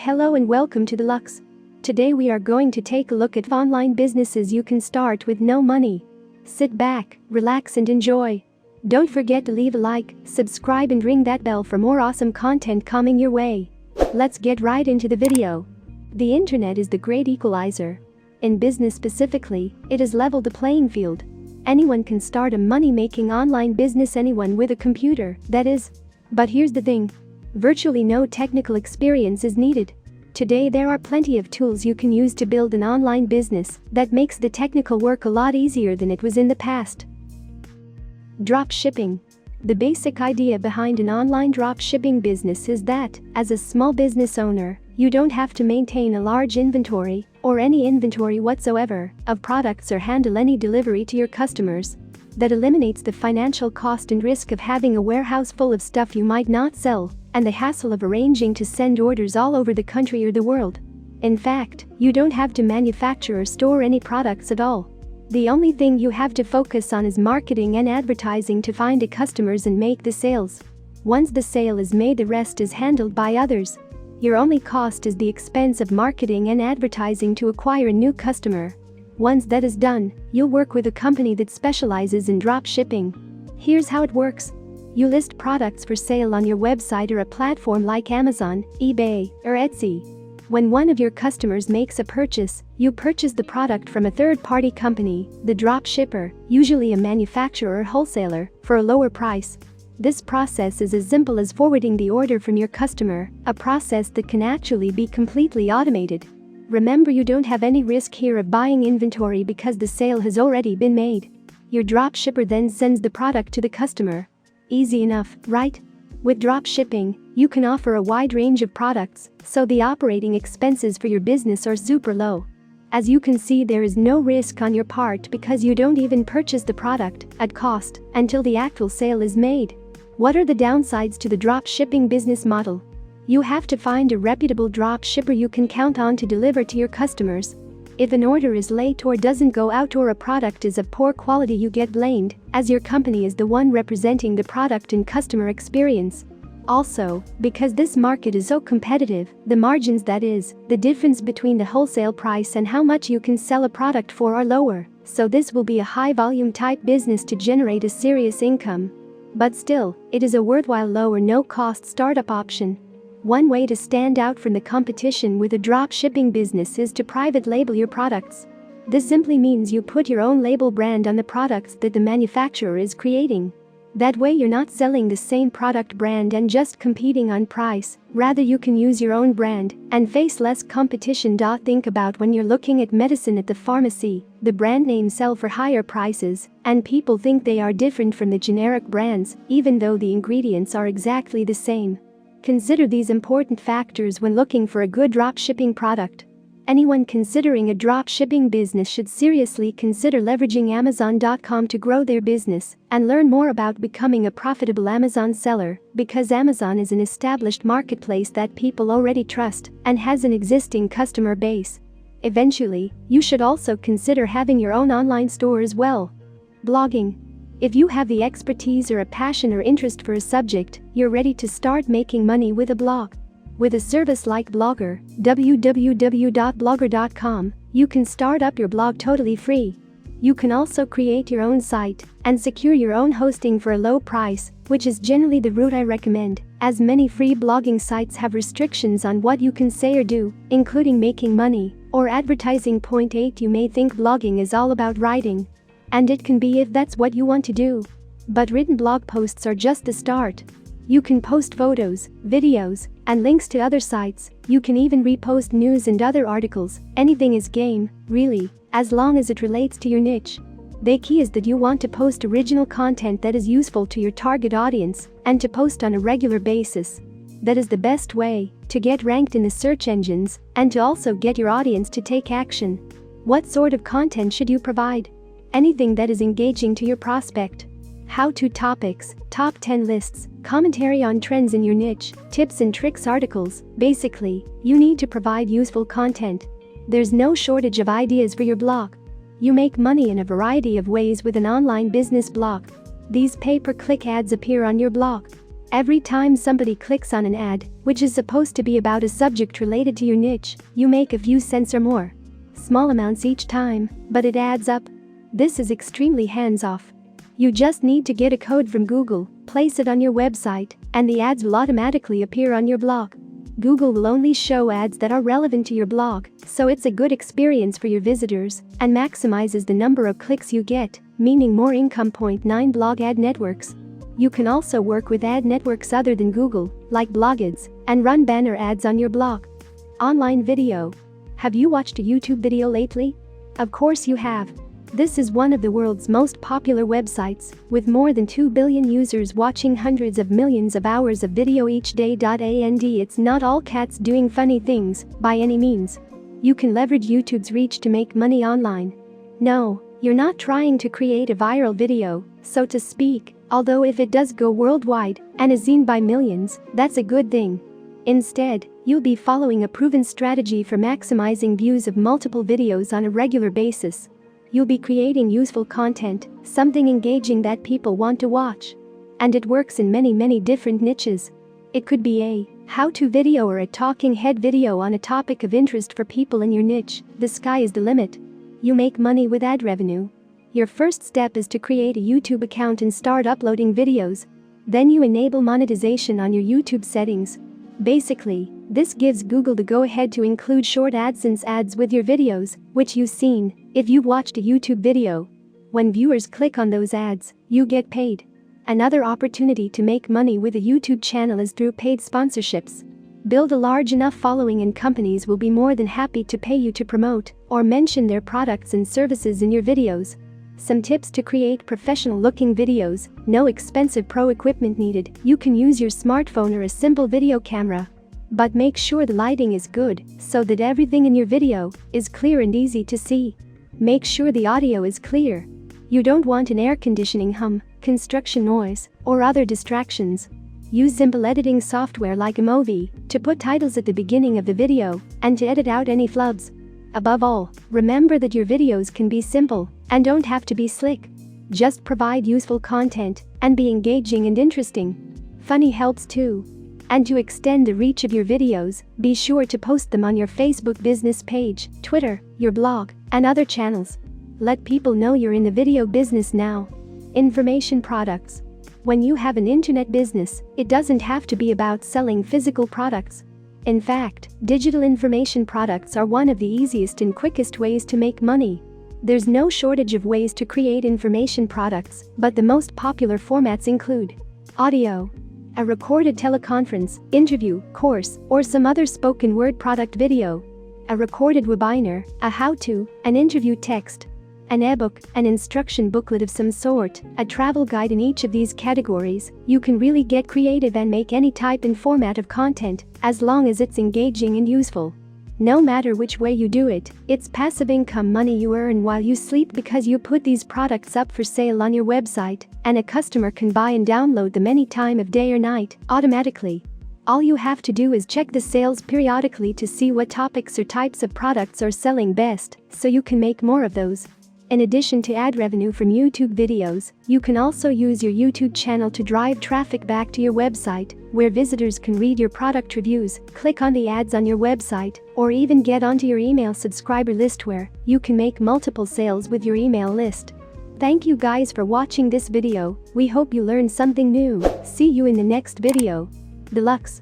Hello and welcome to TheLux. Today we are going to take a look at online businesses you can start with no money. Sit back, relax and enjoy. Don't forget to leave a like, subscribe and ring that bell for more awesome content coming your way. Let's get right into the video. The internet is the great equalizer. In business specifically, it has leveled the playing field. Anyone can start a money-making online business, anyone with a computer, that is. But here's the thing. Virtually no technical experience is needed. Today there are plenty of tools you can use to build an online business that makes the technical work a lot easier than it was in the past. Drop shipping. The basic idea behind an online drop shipping business is that, as a small business owner, you don't have to maintain a large inventory, or any inventory whatsoever, of products or handle any delivery to your customers. That eliminates the financial cost and risk of having a warehouse full of stuff you might not sell, and the hassle of arranging to send orders all over the country or the world. In fact, you don't have to manufacture or store any products at all. The only thing you have to focus on is marketing and advertising to find the customers and make the sales. Once the sale is made, the rest is handled by others. Your only cost is the expense of marketing and advertising to acquire a new customer. Once that is done, you'll work with a company that specializes in drop shipping. Here's how it works. You list products for sale on your website or a platform like Amazon, eBay, or Etsy. When one of your customers makes a purchase, you purchase the product from a third-party company, the drop shipper, usually a manufacturer or wholesaler, for a lower price. This process is as simple as forwarding the order from your customer, a process that can actually be completely automated. Remember, you don't have any risk here of buying inventory because the sale has already been made. Your drop shipper then sends the product to the customer. Easy enough, right? With drop shipping, you can offer a wide range of products, so the operating expenses for your business are super low. As you can see, there is no risk on your part because you don't even purchase the product at cost until the actual sale is made. What are the downsides to the drop shipping business model? You have to find a reputable drop shipper you can count on to deliver to your customers. If an order is late or doesn't go out or a product is of poor quality, you get blamed, as your company is the one representing the product and customer experience. Also, because this market is so competitive, the margins, that is, the difference between the wholesale price and how much you can sell a product for, are lower, so this will be a high-volume type business to generate a serious income. But still, it is a worthwhile low or no-cost startup option. One way to stand out from the competition with a drop shipping business is to private label your products. This simply means you put your own label brand on the products that the manufacturer is creating. That way you're not selling the same product brand and just competing on price, rather you can use your own brand and face less competition. Think about when you're looking at medicine at the pharmacy, the brand names sell for higher prices, and people think they are different from the generic brands, even though the ingredients are exactly the same. Consider these important factors when looking for a good drop shipping product. Anyone considering a drop shipping business should seriously consider leveraging Amazon.com to grow their business and learn more about becoming a profitable Amazon seller, because Amazon is an established marketplace that people already trust and has an existing customer base. Eventually, you should also consider having your own online store as well. Blogging. If you have the expertise or a passion or interest for a subject, you're ready to start making money with a blog. With a service like Blogger, www.blogger.com, you can start up your blog totally free. You can also create your own site and secure your own hosting for a low price, which is generally the route I recommend, as many free blogging sites have restrictions on what you can say or do, including making money or advertising. Point 8. You may think blogging is all about writing. And it can be if that's what you want to do. But written blog posts are just the start. You can post photos, videos, and links to other sites. You can even repost news and other articles. Anything is game, really, as long as it relates to your niche. The key is that you want to post original content that is useful to your target audience and to post on a regular basis. That is the best way to get ranked in the search engines and to also get your audience to take action. What sort of content should you provide? Anything that is engaging to your prospect. How-to topics, top 10 lists, commentary on trends in your niche, tips and tricks articles. Basically, you need to provide useful content. There's no shortage of ideas for your blog. You make money in a variety of ways with an online business blog. These pay-per-click ads appear on your blog. Every time somebody clicks on an ad, which is supposed to be about a subject related to your niche, you make a few cents or more. Small amounts each time, but it adds up. This is extremely hands-off. You just need to get a code from Google, place it on your website, and the ads will automatically appear on your blog. Google will only show ads that are relevant to your blog, so it's a good experience for your visitors and maximizes the number of clicks you get, meaning more income. 9 Blog ad networks. You can also work with ad networks other than Google, like Blogads, and run banner ads on your blog. Online video. Have you watched a YouTube video lately? Of course you have. This is one of the world's most popular websites, with more than 2 billion users watching hundreds of millions of hours of video each day. And it's not all cats doing funny things, by any means. You can leverage YouTube's reach to make money online. No, you're not trying to create a viral video, so to speak, although if it does go worldwide and is seen by millions, that's a good thing. Instead, you'll be following a proven strategy for maximizing views of multiple videos on a regular basis. You'll be creating useful content, something engaging that people want to watch. And it works in many different niches. It could be a how-to video or a talking head video on a topic of interest for people in your niche. The sky is the limit. You make money with ad revenue. Your first step is to create a YouTube account and start uploading videos. Then you enable monetization on your YouTube settings. Basically, this gives Google the go-ahead to include short AdSense ads with your videos, which you've seen if you've watched a YouTube video. When viewers click on those ads, you get paid. Another opportunity to make money with a YouTube channel is through paid sponsorships. Build a large enough following and companies will be more than happy to pay you to promote or mention their products and services in your videos. Some tips to create professional-looking videos: no expensive pro equipment needed. You can use your smartphone or a simple video camera. But make sure the lighting is good so that everything in your video is clear and easy to see. Make sure the audio is clear. You don't want an air conditioning hum, construction noise, or other distractions. Use simple editing software like iMovie to put titles at the beginning of the video and to edit out any flubs. Above all, remember that your videos can be simple and don't have to be slick. Just provide useful content and be engaging and interesting. Funny helps too. And to extend the reach of your videos, be sure to post them on your Facebook business page, Twitter, your blog, and other channels. Let people know you're in the video business now. Information products. When you have an internet business, it doesn't have to be about selling physical products. In fact, digital information products are one of the easiest and quickest ways to make money. There's no shortage of ways to create information products, but the most popular formats include audio, a recorded teleconference, interview, course, or some other spoken word product video, a recorded webinar, a how-to, an interview text, an ebook, an instruction booklet of some sort, a travel guide. In each of these categories, you can really get creative and make any type and format of content, as long as it's engaging and useful. No matter which way you do it, it's passive income money you earn while you sleep, because you put these products up for sale on your website, and a customer can buy and download them any time of day or night, automatically. All you have to do is check the sales periodically to see what topics or types of products are selling best, so you can make more of those. In addition to ad revenue from YouTube videos, you can also use your YouTube channel to drive traffic back to your website, where visitors can read your product reviews, click on the ads on your website, or even get onto your email subscriber list, where you can make multiple sales with your email list. Thank you guys for watching this video. We hope you learned something new. See you in the next video. TheLux.